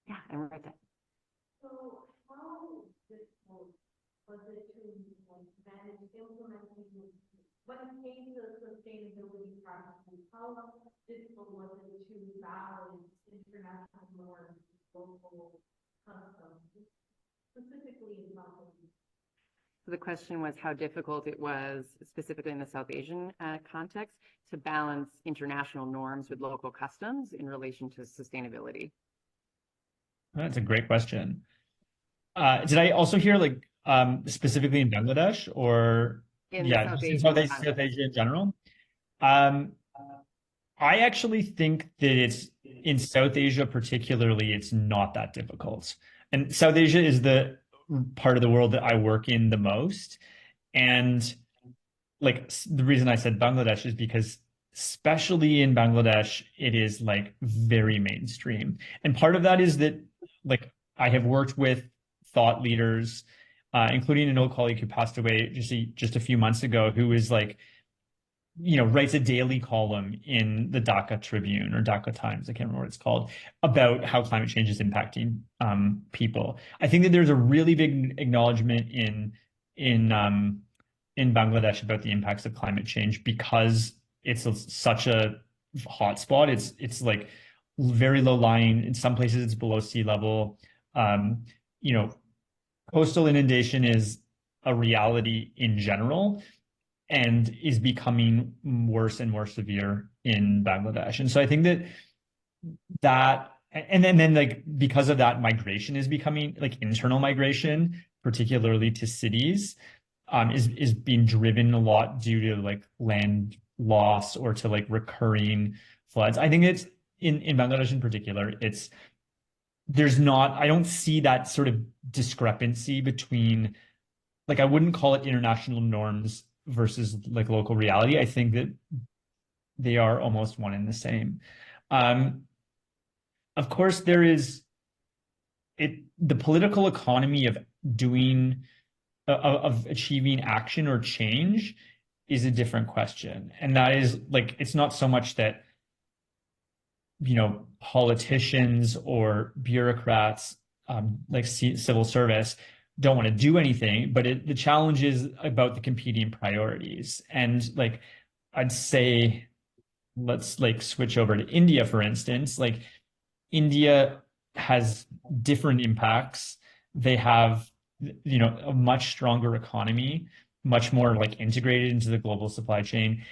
Yeah, I'm right there. So how difficult was it to manage implementing when it came to sustainability practices? How difficult was it to balance international norms, local customs, specifically in South Asia? So the question was how difficult it was, specifically in the South Asian context, to balance international norms with local customs in relation to sustainability. That's a great question. Did I also hear like specifically in Bangladesh or In the yeah, South just in Asian South context? Asia in general? Um, I actually think that it's in South Asia particularly, it's not that difficult. And South Asia is the part of the world that I work in the most. And like the reason I said Bangladesh is because especially in Bangladesh, it is like very mainstream. And part of that is that like I have worked with thought leaders, including an old colleague who passed away just a few months ago, who is like, writes a daily column in the Dhaka Tribune or Dhaka Times, I can't remember what it's called, about how climate change is impacting people. I think that there's a really big acknowledgement in Bangladesh about the impacts of climate change because it's such a hot spot. It's like very low lying. In some places, it's below sea level. Um, you know, Coastal inundation is a reality in general and is becoming worse and more severe in Bangladesh. And so I think that and then like because of that, migration is becoming like internal migration, particularly to cities, is being driven a lot due to like land loss or to like recurring floods. I think it's in Bangladesh in particular, I don't see that sort of discrepancy between like I wouldn't call it international norms versus like local reality. I think that they are almost one and the same. Um, of course, the political economy of doing of achieving action or change is a different question, and that is like it's not so much that politicians or bureaucrats like civil service don't want to do anything, but the challenge is about the competing priorities. And like I'd say, let's like switch over to India, for instance. Like India has different impacts. They have, a much stronger economy, much more like integrated into the global supply chain.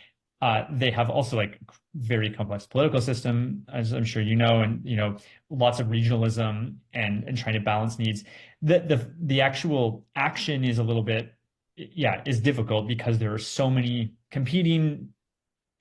They have also like very complex political system, as I'm sure you know, and lots of regionalism and trying to balance needs. The actual action is a little bit, yeah, is difficult because there are so many competing.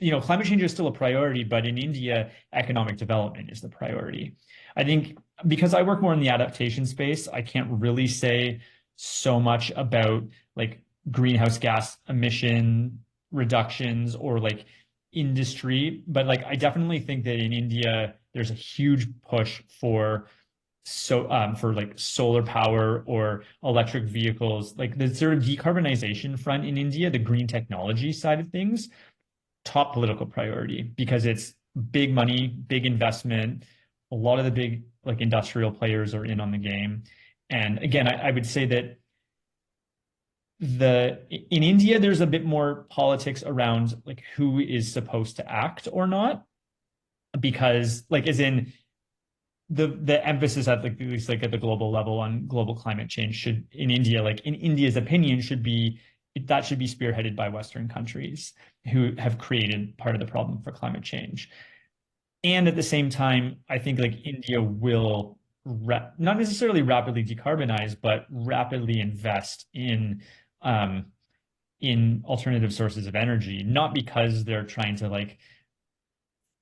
Climate change is still a priority, but in India, economic development is the priority. I think because I work more in the adaptation space, I can't really say so much about like greenhouse gas emission reductions or like industry, but like I definitely think that in India, there's a huge push for like solar power or electric vehicles, like the sort of decarbonization front in India, the green technology side of things top political priority because it's big money, big investment. A lot of the big like industrial players are in on the game. And again, I would say that in India, there's a bit more politics around like who is supposed to act or not, because like as in the emphasis at least like at the global level on global climate change should in India, like in India's opinion, should be spearheaded by Western countries who have created part of the problem for climate change. And at the same time, I think like India will not necessarily rapidly decarbonize, but rapidly invest in alternative sources of energy, not because they're trying to like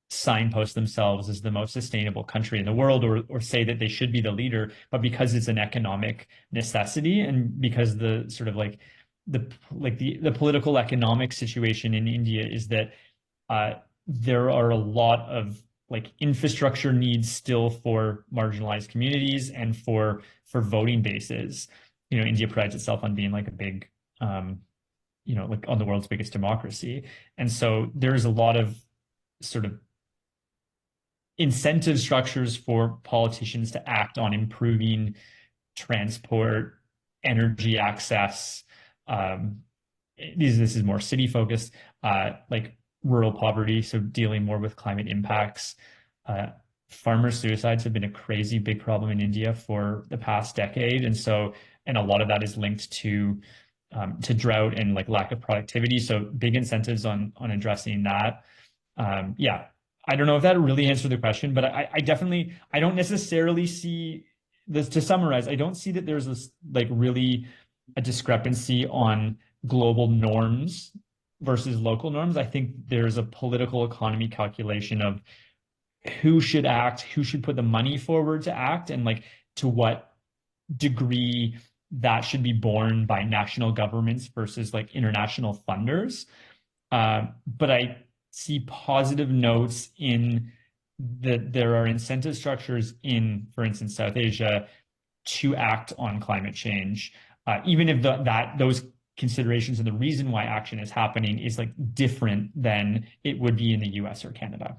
signpost themselves as the most sustainable country in the world or say that they should be the leader, but because it's an economic necessity and because the sort of like the political economic situation in India is that there are a lot of like infrastructure needs still for marginalized communities and for voting bases. India prides itself on being like a big like on the world's biggest democracy. And so there's a lot of sort of incentive structures for politicians to act on improving transport, energy access. This is more city focused, like rural poverty, so dealing more with climate impacts. Farmer suicides have been a crazy big problem in India for the past decade, and a lot of that is linked to drought and like lack of productivity. So big incentives on addressing that. Yeah, I don't know if that really answered the question, but I don't necessarily see this, to summarize, I don't see that there's this like really a discrepancy on global norms versus local norms. I think there's a political economy calculation of who should act, who should put the money forward to act, and like to what degree that should be borne by national governments versus like international funders. But I see positive notes in that there are incentive structures in, for instance, South Asia to act on climate change, even if those considerations and the reason why action is happening is like different than it would be in the US or Canada.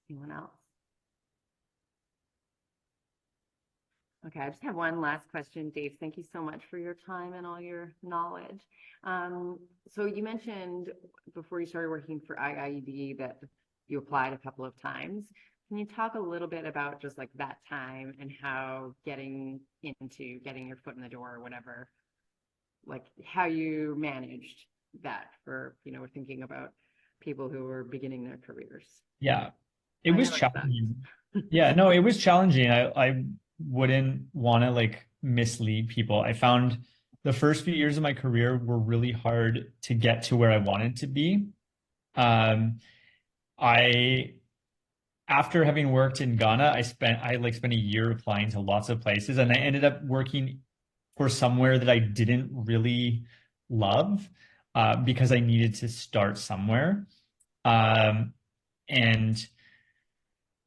Anyone else? Okay, I just have one last question, Dave. Thank you so much for your time and all your knowledge. So you mentioned before you started working for IIED that you applied a couple of times. Can you talk a little bit about just like that time and how getting your foot in the door or whatever, like how you managed that for, we're thinking about people who are beginning their careers. Yeah, it was challenging. Yeah, no, it was challenging. I wouldn't want to like mislead people. I found the first few years of my career were really hard to get to where I wanted to be. After having worked in Ghana, I spent a year applying to lots of places, and I ended up working for somewhere that I didn't really love because I needed to start somewhere. And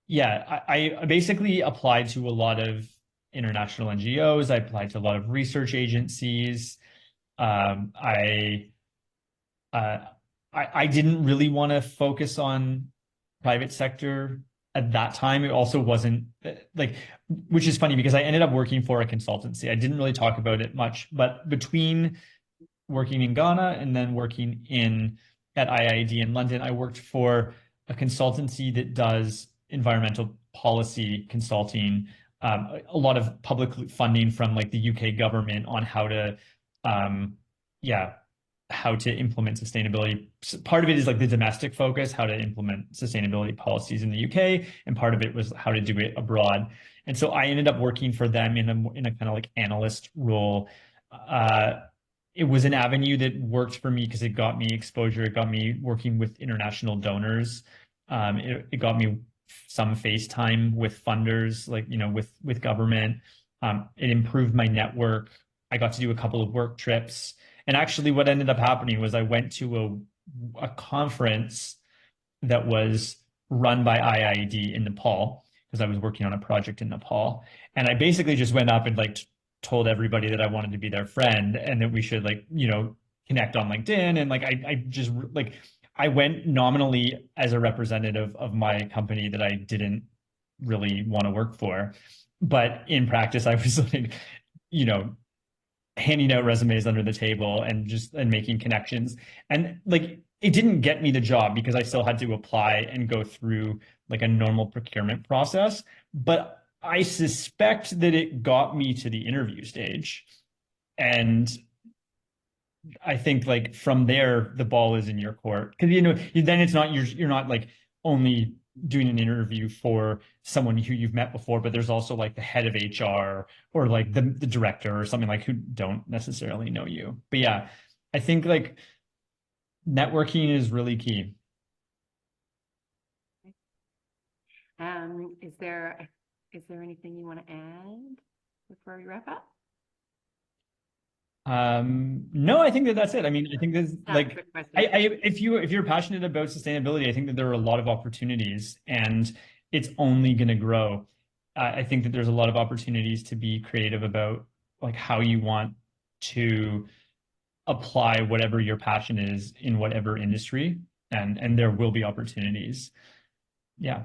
yeah, I basically applied to a lot of international NGOs. I applied to a lot of research agencies. I didn't really want to focus on private sector at that time. It also wasn't like, which is funny because I ended up working for a consultancy. I didn't really talk about it much, but between working in Ghana and then working at IIED in London, I worked for a consultancy that does environmental policy consulting, a lot of public funding from like the UK government on how to implement sustainability. Part of it is like the domestic focus, how to implement sustainability policies in the UK, and part of it was how to do it abroad. And so I ended up working for them in a kind of like analyst role. It was an avenue that worked for me because it got me exposure. It got me working with international donors. It got me some face time with funders, like, with government. It improved my network. I got to do a couple of work trips. And actually what ended up happening was I went to a conference that was run by IIED in Nepal because I was working on a project in Nepal. And I basically just went up and like told everybody that I wanted to be their friend and that we should like, connect on LinkedIn. And like, I just like, I went nominally as a representative of my company that I didn't really want to work for. But in practice, I was like, handing out resumes under the table and making connections. And like, it didn't get me the job because I still had to apply and go through like a normal procurement process. But I suspect that it got me to the interview stage. And I think like from there, the ball is in your court. Because, then it's not, you're not like only doing an interview for someone who you've met before, but there's also like the head of HR or like the director or something like who don't necessarily know you. But yeah, I think like networking is really key. Is there anything you want to add before we wrap up? No, I think that's it. I mean, I think there's like, if you're passionate about sustainability, I think that there are a lot of opportunities and it's only going to grow. I think that there's a lot of opportunities to be creative about like how you want to apply whatever your passion is in whatever industry, and there will be opportunities. Yeah.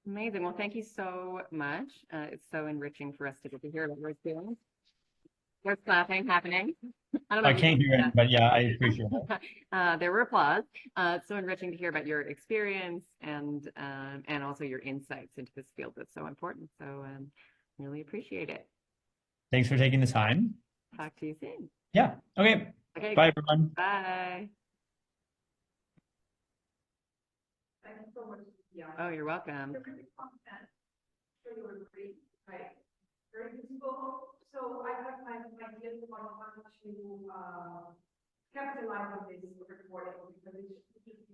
Amazing. Well, thank you so much. It's so enriching for us to get to hear about your experience. There's clapping happening. I don't know. I can't hear it, but yeah, I appreciate it. There were applause. It's so enriching to hear about your experience and also your insights into this field that's so important. So really appreciate it. Thanks for taking the time. Talk to you soon. Yeah. Okay. Bye, everyone. Bye. Thank you so much. Yeah. Oh, you're welcome. They're really content. Sure you agree, right? Very useful. So I have my ideas on how to capitalize on this recording because it's